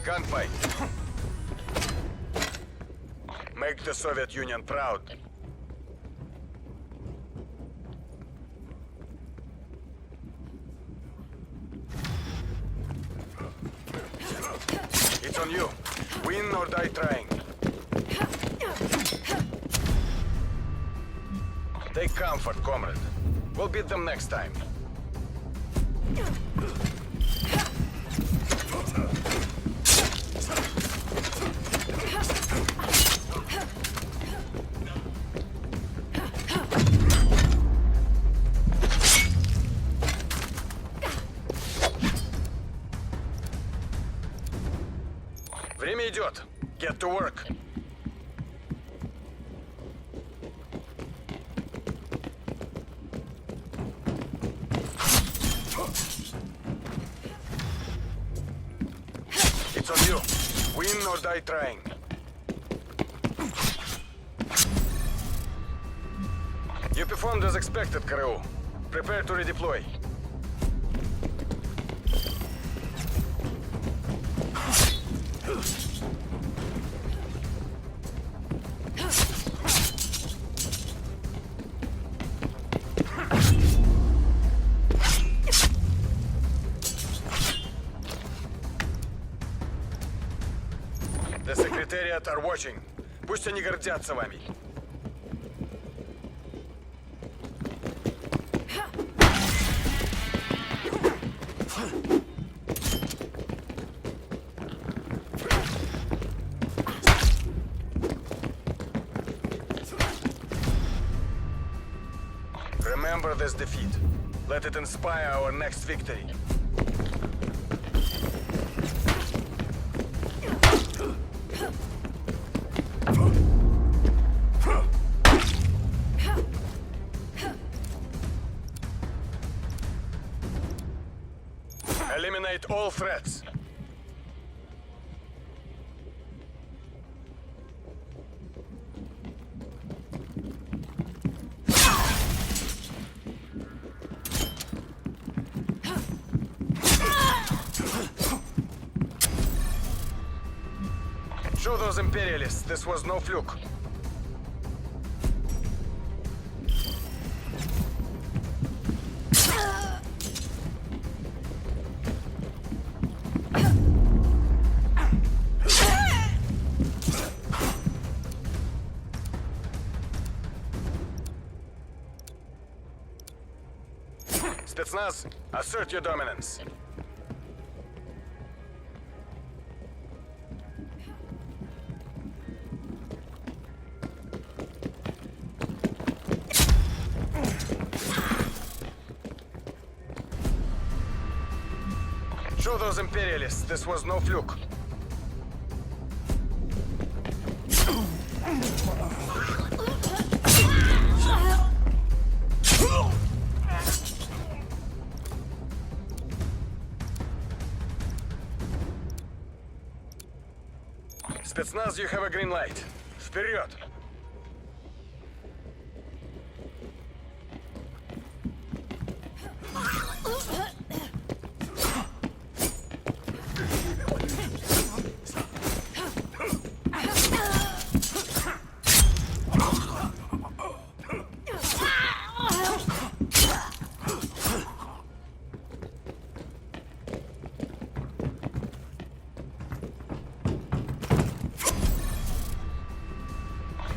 Gunfight. Make the Soviet Union proud. It's on you. Win or die trying. Take comfort, comrade. We'll beat them next time. Время идет. Get to work. It's on you. Win or die trying. You performed as expected, Kareu. Prepare to redeploy. The Secretariat are watching. Пусть они гордятся вами. Remember this defeat. Let it inspire our next victory. Eliminate all threats. Show those imperialists this was no fluke. Spetsnaz, assert your dominance. Show those imperialists this was no fluke. Spetsnaz, you have a green light. Вперед!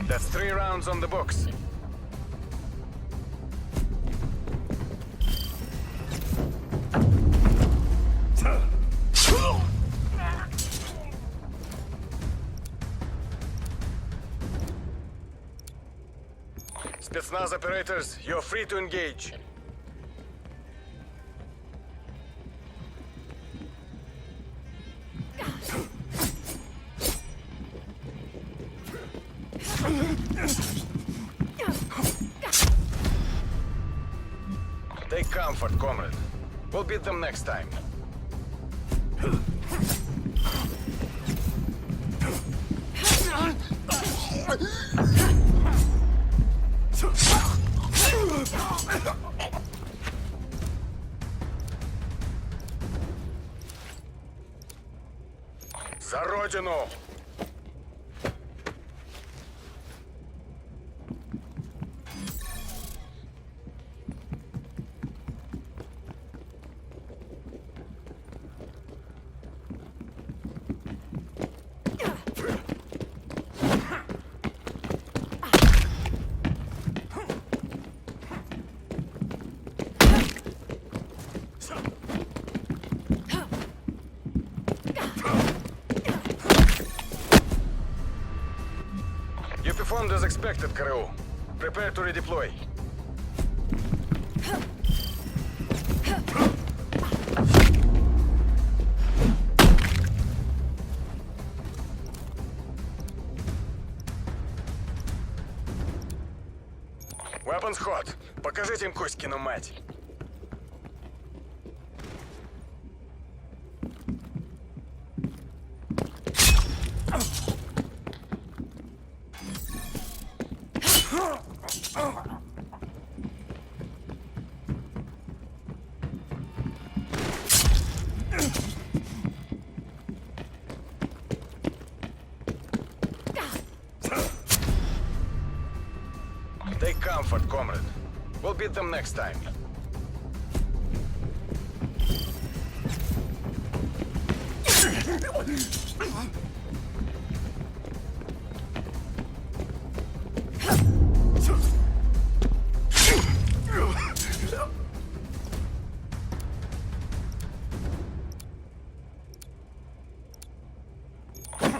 That's 3 rounds on the books. Spetsnaz operators, you're free to engage. Take comfort, comrade. We'll beat them next time. За родину! You performed as expected, Karoo. Prepare to redeploy. Weapons hot. Покажите им Кузькину мать. Take comfort, comrade. We'll beat them next time.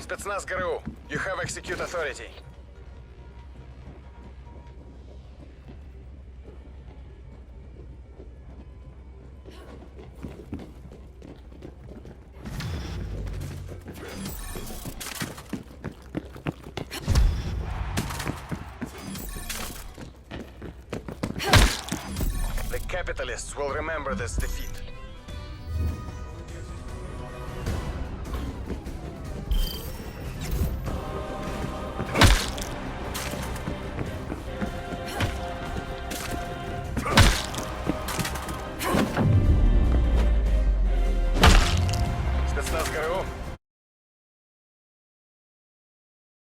Спецназ ГРУ, you have execute authority. The capitalists will remember this defeat. Спецназ ГРУ,